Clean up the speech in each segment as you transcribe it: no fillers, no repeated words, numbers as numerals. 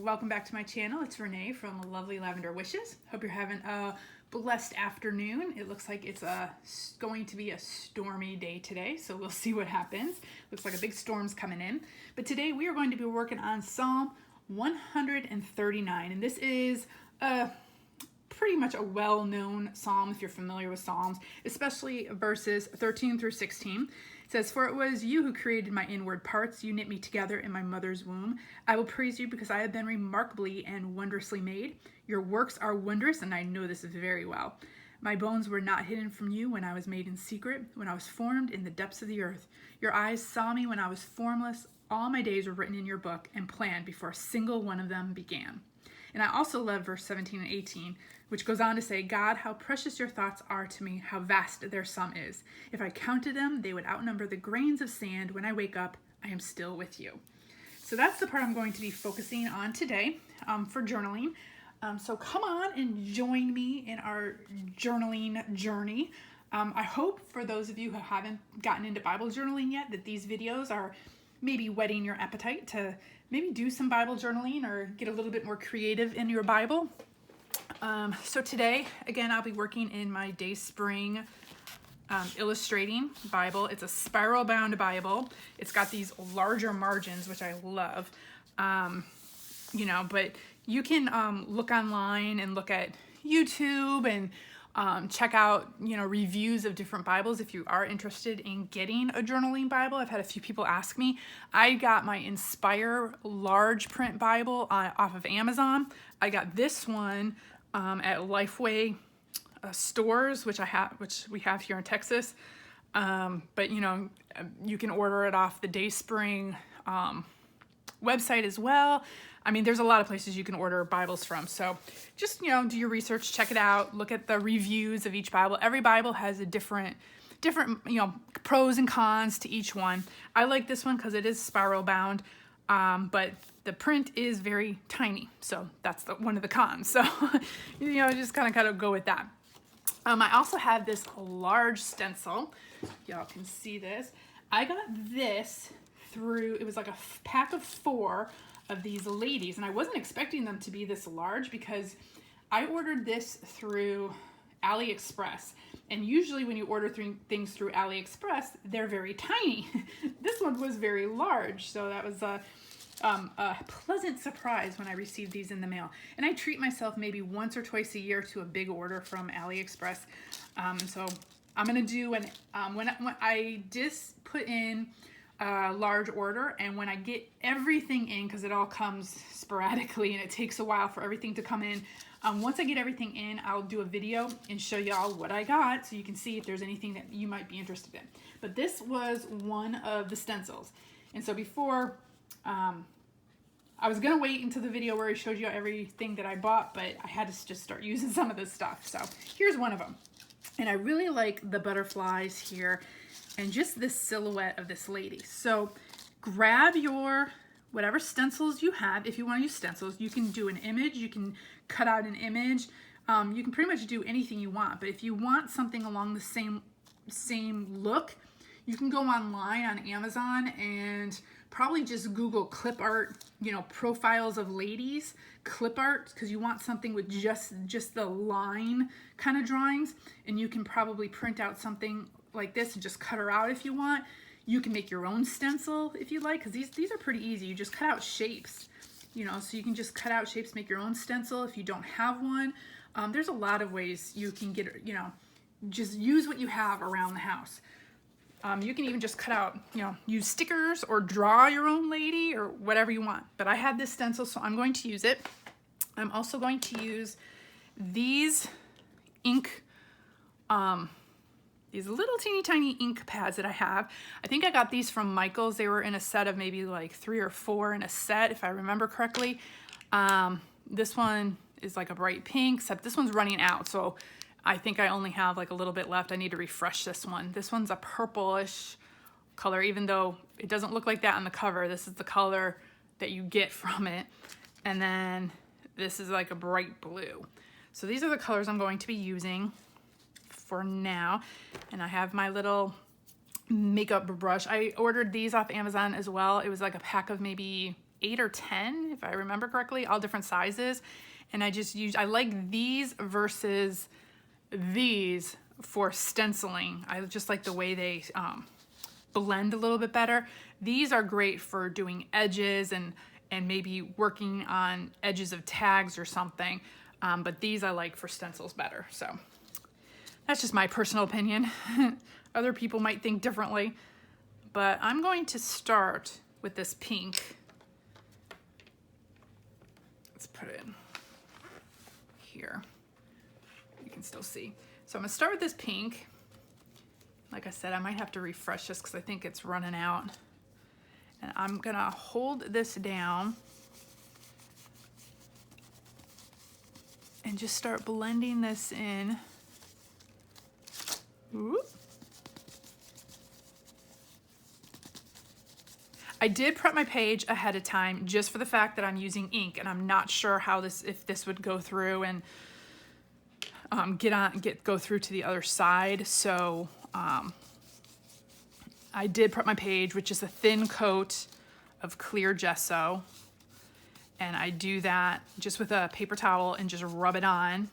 welcome back to my channel. It's Renee from Lovely Lavender Wishes. Hope you're having a blessed afternoon. It looks like it's going to be a stormy day today, so we'll see what happens. Looks like a big storm's coming in. But today we are going to be working on Psalm 139, and this is pretty much a well-known psalm if you're familiar with Psalms, especially verses 13 through 16. It says, "For it was you who created my inward parts. You knit me together in my mother's womb. I will praise you because I have been remarkably and wondrously made. Your works are wondrous, and I know this very well. My bones were not hidden from you when I was made in secret, when I was formed in the depths of the earth. Your eyes saw me when I was formless. All my days were written in your book and planned before a single one of them began." And I also love verse 17 and 18, which goes on to say, "God, how precious your thoughts are to me, how vast their sum is. If I counted them, they would outnumber the grains of sand. When I wake up, I am still with you." So that's the part I'm going to be focusing on today for journaling. So come on and join me in our journaling journey. I hope for those of you who haven't gotten into Bible journaling yet that these videos are maybe whetting your appetite to maybe do some Bible journaling or get a little bit more creative in your Bible. So today, again, I'll be working in my Dayspring illustrating Bible. It's a spiral bound Bible. It's got these larger margins, which I love. But you can look online and look at YouTube and check out, reviews of different Bibles if you are interested in getting a journaling Bible. I've had a few people ask me. I got my Inspire large print Bible off of Amazon. I got this one at Lifeway stores, which we have here in Texas. But you can order it off the Dayspring website as well. I mean, there's a lot of places you can order Bibles from. So just, do your research, check it out, look at the reviews of each Bible. Every Bible has a different, pros and cons to each one. I like this one because it is spiral bound, but the print is very tiny. So that's one of the cons. So, just kind of go with that. I also have this large stencil. Y'all can see this. I got this through, it was like a pack of 4 of these ladies, and I wasn't expecting them to be this large because I ordered this through AliExpress, and usually when you order things through AliExpress, they're very tiny. This one was very large, so that was a pleasant surprise when I received these in the mail. And I treat myself maybe once or twice a year to a big order from AliExpress. So I'm gonna do when I just put in large order, and when I get everything in, because it all comes sporadically and it takes a while for everything to come in, once I get everything in, I'll do a video and show y'all what I got so you can see if there's anything that you might be interested in. But this was one of the stencils, and so before I was gonna wait until the video where I showed you everything that I bought, but I had to just start using some of this stuff. So here's one of them, and I really like the butterflies here and just this silhouette of this lady. So grab your whatever stencils you have. If you want to use stencils, you can do an image, you can cut out an image, you can pretty much do anything you want. But if you want something along the same look, you can go online on Amazon and probably just Google clip art, profiles of ladies, clip art, because you want something with just the line kind of drawings, and you can probably print out something like this and just cut her out if you want. You can make your own stencil if you like, because these are pretty easy. You just cut out shapes, so you can just cut out shapes, make your own stencil if you don't have one. There's a lot of ways you can get, just use what you have around the house. You can even just cut out, use stickers or draw your own lady or whatever you want. But I have this stencil, so I'm going to use it. I'm also going to use these ink, these little teeny tiny ink pads that I have. I think I got these from Michael's. They were in a set of maybe like 3 or 4 in a set, if I remember correctly. This one is like a bright pink, except this one's running out. So I think I only have like a little bit left. I need to refresh this one. This one's a purplish color, even though it doesn't look like that on the cover. This is the color that you get from it. And then this is like a bright blue. So these are the colors I'm going to be using for now. And I have my little makeup brush. I ordered these off Amazon as well. It was like a pack of maybe 8 or 10, if I remember correctly, all different sizes. And I like these versus these for stenciling. I just like the way they blend a little bit better. These are great for doing edges and maybe working on edges of tags or something. But these I like for stencils better. So that's just my personal opinion. Other people might think differently. But I'm going to start with this pink. Let's put it here. You can still see. So I'm gonna start with this pink. Like I said, I might have to refresh this because I think it's running out. And I'm gonna hold this down and just start blending this in. Whoop. I did prep my page ahead of time just for the fact that I'm using ink, and I'm not sure how if this would go through and go through to the other side. So I did prep my page with just a thin coat of clear gesso, and I do that just with a paper towel and just rub it on.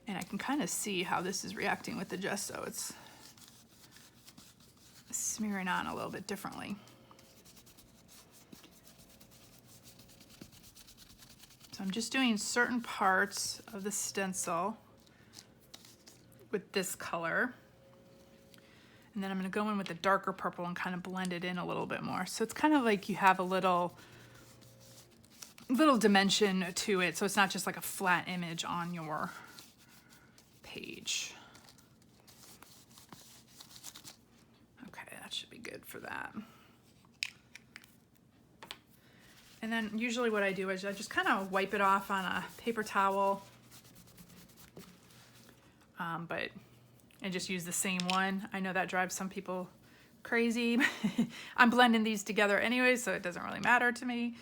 And I can kind of see how this is reacting with the gesso. It's smearing on a little bit differently. So I'm just doing certain parts of the stencil with this color. And then I'm gonna go in with the darker purple and kind of blend it in a little bit more. So it's kind of like you have a little dimension to it. So it's not just like a flat image on your page. Should be good for that. And then usually what I do is I just kind of wipe it off on a paper towel, and just use the same one. I know that drives some people crazy. I'm blending these together anyway, so it doesn't really matter to me.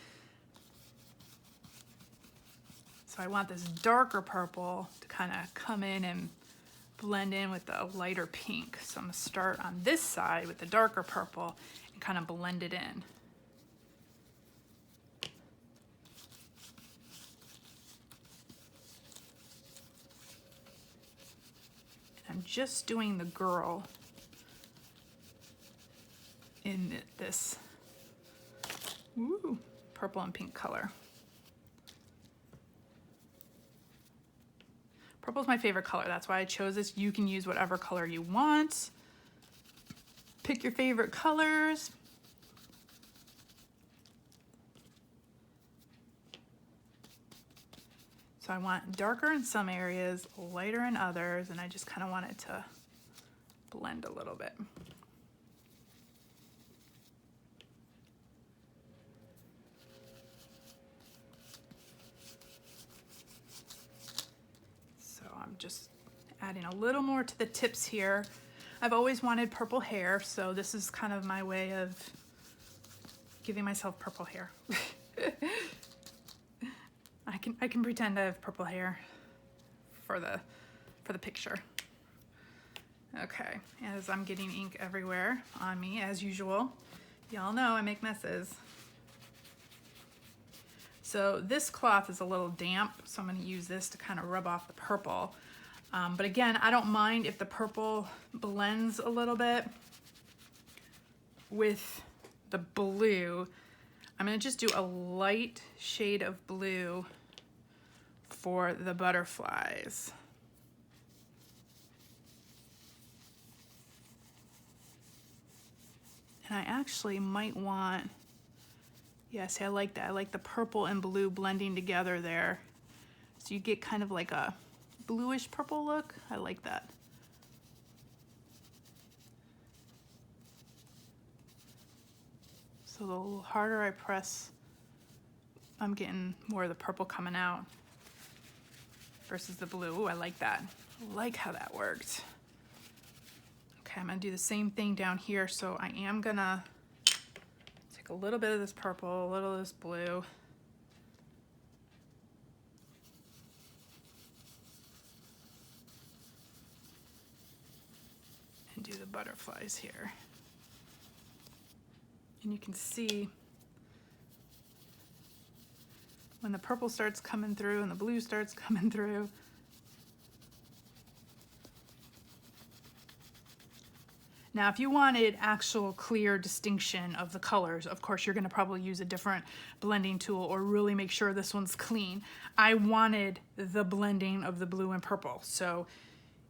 So I want this darker purple to kind of come in and blend in with the lighter pink. So I'm gonna start on this side with the darker purple and kind of blend it in. And I'm just doing the girl in this purple and pink color. Purple is my favorite color. That's why I chose this. You can use whatever color you want. Pick your favorite colors. So I want darker in some areas, lighter in others, and I just kind of want it to blend a little bit. I'm just adding a little more to the tips here. I've always wanted purple hair, so this is kind of my way of giving myself purple hair. I can pretend I have purple hair for the picture. Okay, as I'm getting ink everywhere on me as usual. Y'all know I make messes. So this cloth is a little damp, so I'm going to use this to kind of rub off the purple. But again, I don't mind if the purple blends a little bit with the blue. I'm going to just do a light shade of blue for the butterflies. And I actually might want, yeah, see, I like that. I like the purple and blue blending together there. So you get kind of like a bluish purple look. I like that. So the harder I press, I'm getting more of the purple coming out versus the blue. Ooh, I like that. I like how that worked. Okay, I'm gonna do the same thing down here. So I am gonna take a little bit of this purple, a little of this blue. And do the butterflies here. And you can see when the purple starts coming through and the blue starts coming through. Now, if you wanted actual clear distinction of the colors, of course, you're gonna probably use a different blending tool or really make sure this one's clean. I wanted the blending of the blue and purple. So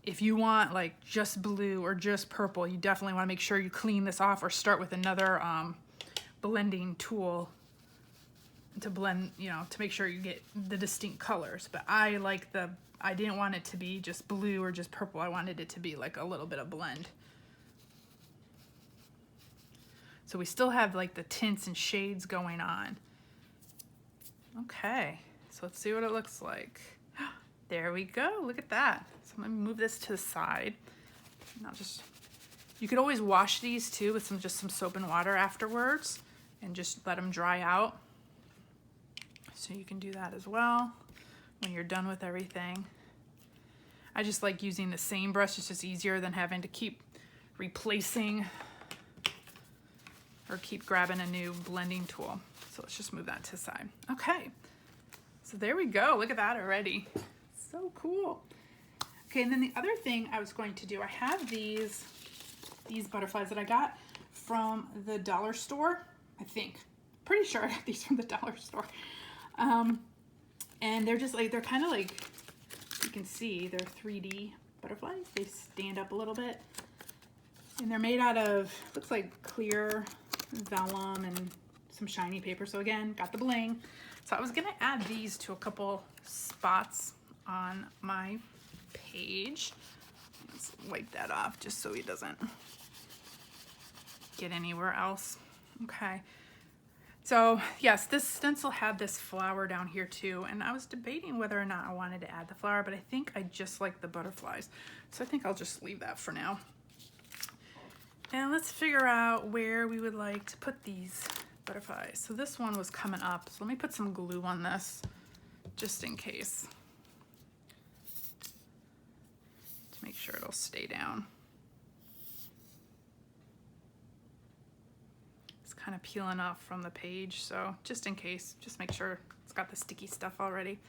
if you want like just blue or just purple, you definitely wanna make sure you clean this off or start with another blending tool to blend, you know, to make sure you get the distinct colors. But I didn't want it to be just blue or just purple. I wanted it to be like a little bit of blend. So we still have like the tints and shades going on. Okay, so let's see what it looks like. There we go, look at that. So I'm gonna move this to the side. And you could always wash these too with just some soap and water afterwards and just let them dry out. So you can do that as well when you're done with everything. I just like using the same brush. It's just easier than having to keep replacing or keep grabbing a new blending tool. So let's just move that to the side. Okay, so there we go. Look at that already. So cool. Okay, and then the other thing I was going to do, I have these butterflies that I got from the dollar store, I think. Pretty sure I got these from the dollar store. And they're just like, they're kind of like, you can see, they're 3D butterflies. They stand up a little bit. And they're made out of, looks like clear vellum and some shiny paper. So again, got the bling. So I was gonna add these to a couple spots on my page. Let's wipe that off just so he doesn't get anywhere else. Okay. So yes, this stencil had this flower down here too, and I was debating whether or not I wanted to add the flower, but I think I just like the butterflies. So I think I'll just leave that for now. And let's figure out where we would like to put these butterflies. So this one was coming up, so let me put some glue on this just in case, to make sure it'll stay down. It's kind of peeling off from the page, so just in case, just make sure it's got the sticky stuff already.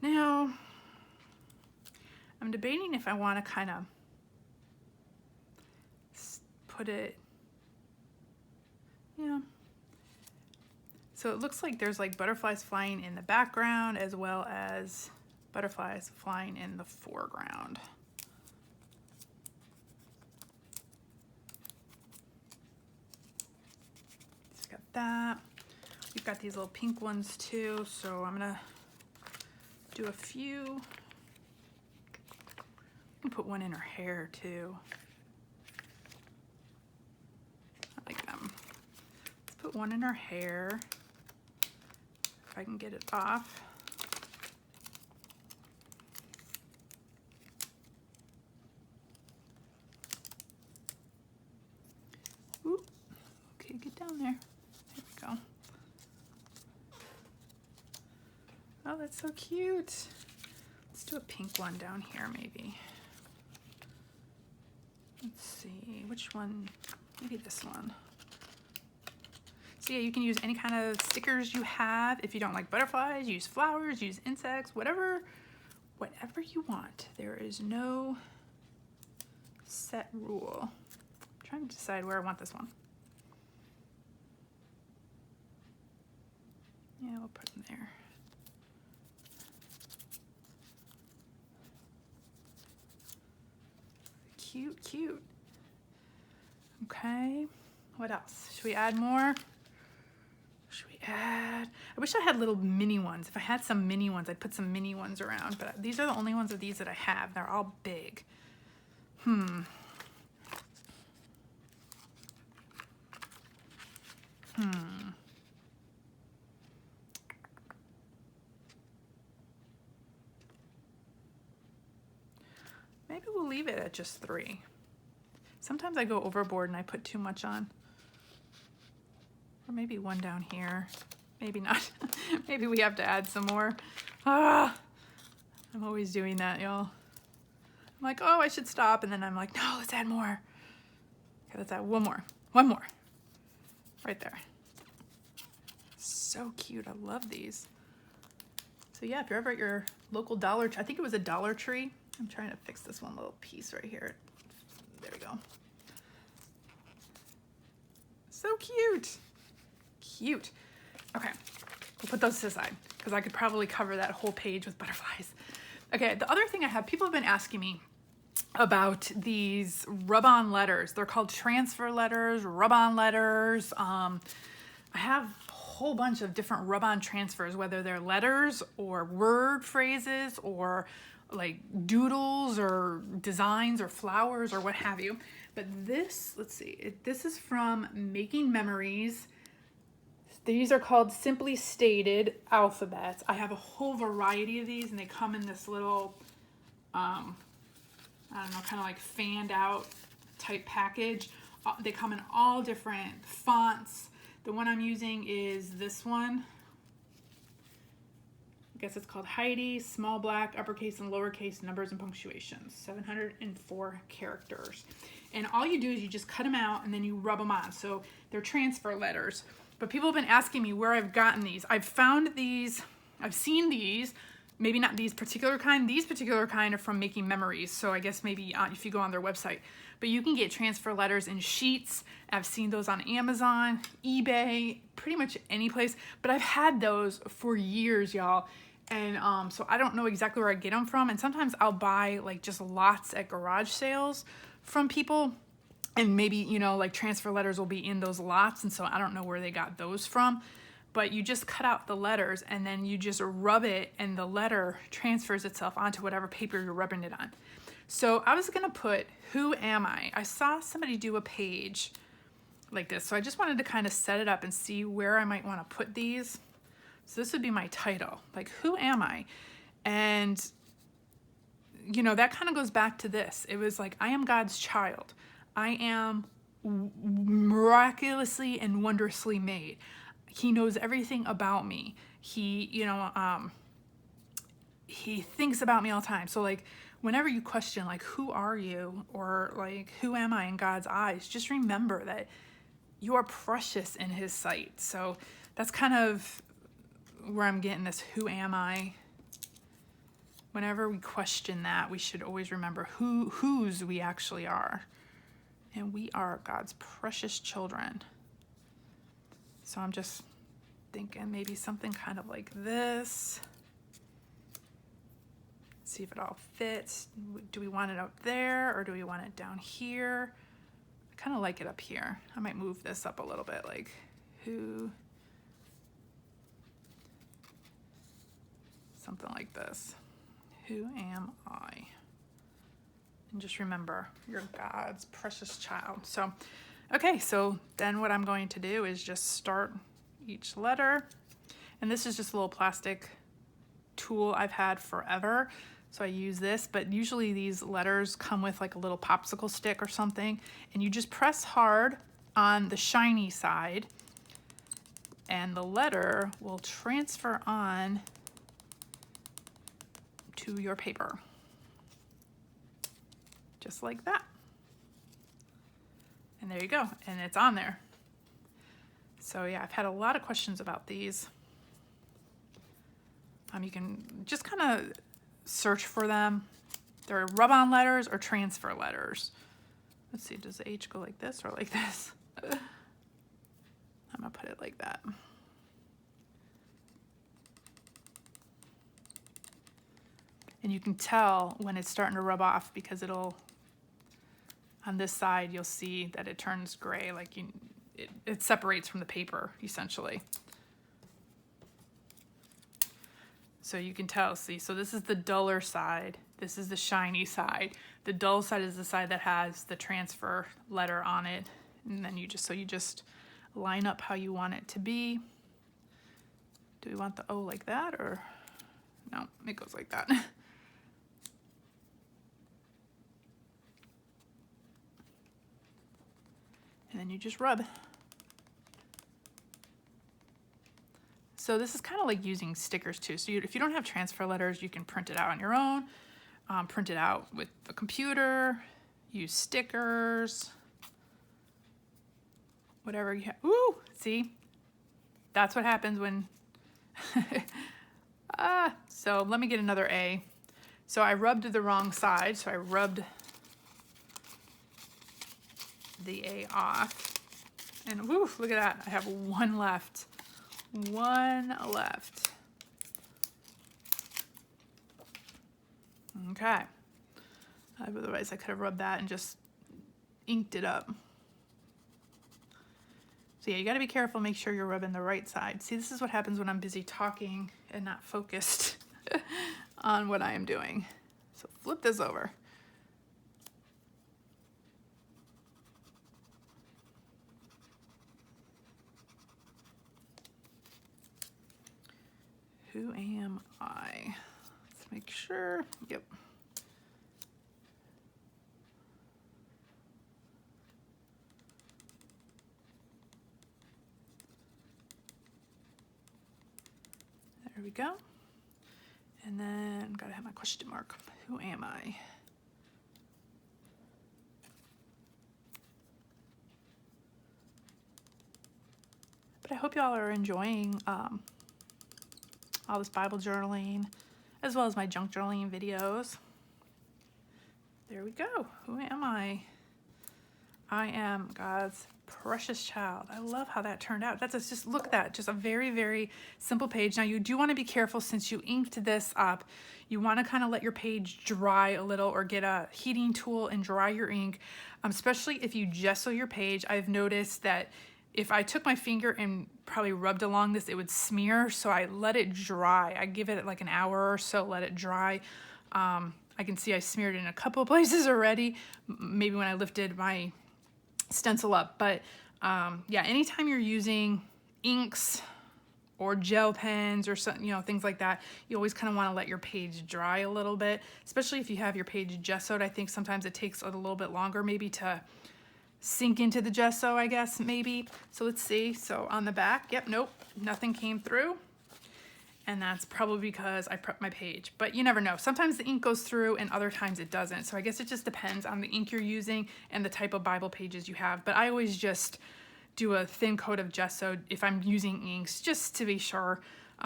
Now, I'm debating if I want to kind of put it, yeah. So it looks like there's like butterflies flying in the background as well as butterflies flying in the foreground. Just got that. We've got these little pink ones too, so I'm gonna do a few. I'm gonna put one in her hair too. Put one in her hair, if I can get it off. Ooh, okay, get down there. There we go. Oh, that's so cute. Let's do a pink one down here maybe. Let's see, which one? Maybe this one. So yeah, you can use any kind of stickers you have. If you don't like butterflies, use flowers, use insects, whatever you want. There is no set rule. I'm trying to decide where I want this one. Yeah, we'll put it in there. Cute, cute. Okay, what else? Should we add more? I wish I had little mini ones. If I had some mini ones, I'd put some mini ones around, but these are the only ones of these that I have. They're all big. Maybe we'll leave it at just 3. Sometimes I go overboard and I put too much on. Or maybe one down here. Maybe not. Maybe we have to add some more. I'm always doing that, y'all. I'm like, oh, I should stop. And then I'm like, no, let's add more. Okay, let's add one more. One more. right there. So cute. I love these. So yeah, if you're ever at your local Dollar Tree, I think it was a Dollar Tree. I'm trying to fix this one little piece right here. There we go. So cute. Cute. Okay, we'll put those to the side because I could probably cover that whole page with butterflies. Okay, the other thing I have, people have been asking me about these rub-on letters. They're called transfer letters, rub-on letters. I have a whole bunch of different rub-on transfers, whether they're letters or word phrases or like doodles or designs or flowers or what have you. But this, let's see, this is from Making Memories. These are called Simply Stated alphabets. I have a whole variety of these and they come in this little, I don't know, kind of like fanned out type package. They come in all different fonts. The one I'm using is this one. I guess it's called Heidi, small black, uppercase and lowercase numbers and punctuations, 704 characters. And all you do is you just cut them out and then you rub them on. So they're transfer letters. But people have been asking me where I've gotten these. I've found these, I've seen these, maybe not these particular kind. These particular kind are from Making Memories. So I guess maybe if you go on their website. But you can get transfer letters in sheets. I've seen those on Amazon, eBay, pretty much any place. But I've had those for years, y'all. And so I don't know exactly where I get them from. And sometimes I'll buy like just lots at garage sales from people. And maybe, you know, like transfer letters will be in those lots. And so I don't know where they got those from. But you just cut out the letters and then you just rub it and the letter transfers itself onto whatever paper you're rubbing it on. So I was going to put, who am I? I saw somebody do a page like this. So I just wanted to kind of set it up and see where I might want to put these. So this would be my title, like, who am I? And, you know, that kind of goes back to this. It was like, I am God's child. I am miraculously and wondrously made. He knows everything about me. He, you know, he thinks about me all the time. So like, whenever you question, like, who are you? Or like, who am I in God's eyes? Just remember that you are precious in his sight. So that's kind of where I'm getting this, who am I? Whenever we question that, we should always remember whose we actually are. And we are God's precious children. So I'm just thinking maybe something kind of like this. See if it all fits. Do we want it up there or do we want it down here? I kind of like it up here. I might move this up a little bit, like who, something like this. Who am I? And just remember, you're God's precious child. So, okay, so then what I'm going to do is just start each letter. And this is just a little plastic tool I've had forever. So I use this, but usually these letters come with like a little popsicle stick or something. And you just press hard on the shiny side and the letter will transfer on to your paper. Just like that. And there you go. And it's on there. So yeah, I've had a lot of questions about these. You can just kind of search for them. They're rub-on letters or transfer letters. Let's see, does the H go like this or like this? I'm gonna put it like that. And you can tell when it's starting to rub off because it'll, on this side, you'll see that it turns gray, like it separates from the paper, essentially. So you can tell, see, so this is the duller side. This is the shiny side. The dull side is the side that has the transfer letter on it. And then you just line up how you want it to be. Do we want the O like that or? No, it goes like that. And then you just rub. So this is kind of like using stickers too. So if you don't have transfer letters, you can print it out on your own, print it out with the computer, use stickers. whatever you have. Ooh, see? That's what happens when, so let me get another A. So I rubbed the wrong side, so I rubbed the A off. And woo, look at that, I have one left. One left. Okay. Otherwise I could have rubbed that and just inked it up. So yeah, you gotta be careful, make sure you're rubbing the right side. See, this is what happens when I'm busy talking and not focused on what I am doing. So flip this over. Who am I? Let's make sure, yep. There we go. And then gotta have my question mark. Who am I? But I hope y'all are enjoying all this Bible journaling, as well as my junk journaling videos. There we go. Who am I? I am God's precious child. I love how that turned out. That's just, look at that, just a very, very simple page. Now you do want to be careful since you inked this up. You want to kind of let your page dry a little, or get a heating tool and dry your ink, especially if you gesso your page. I've noticed that if I took my finger and probably rubbed along this, it would smear, so I let it dry. I give it like an hour or so, let it dry. I can see I smeared it in a couple of places already, maybe when I lifted my stencil up. But yeah, anytime you're using inks or gel pens or something, you know, things like that, you always kind of want to let your page dry a little bit, especially if you have your page gessoed. I think sometimes it takes a little bit longer maybe to sink into the gesso, I guess, maybe. So let's see. So on the back, yep, nope, nothing came through. And that's probably because I prepped my page, but you never know. Sometimes the ink goes through and other times it doesn't. So I guess it just depends on the ink you're using and the type of Bible pages you have. But I always just do a thin coat of gesso if I'm using inks, just to be sure,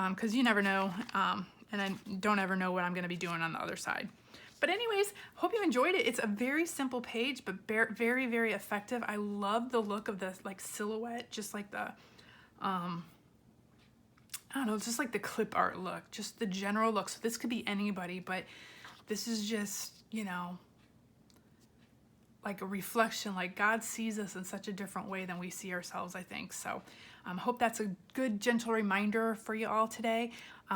because you never know. And I don't ever know what I'm gonna be doing on the other side. But anyways, hope you enjoyed it. It's a very simple page, but very, very effective. I love the look of the like silhouette, just like the, I don't know, just like the clip art look, just the general look. So this could be anybody, but this is just, you know, like a reflection, like God sees us in such a different way than we see ourselves, I think. So hope that's a good, gentle reminder for you all today.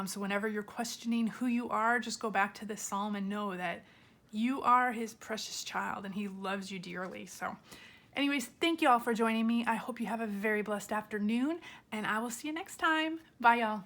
So whenever you're questioning who you are, just go back to this psalm and know that you are his precious child and he loves you dearly. So anyways, thank you all for joining me. I hope you have a very blessed afternoon, and I will see you next time. Bye, y'all.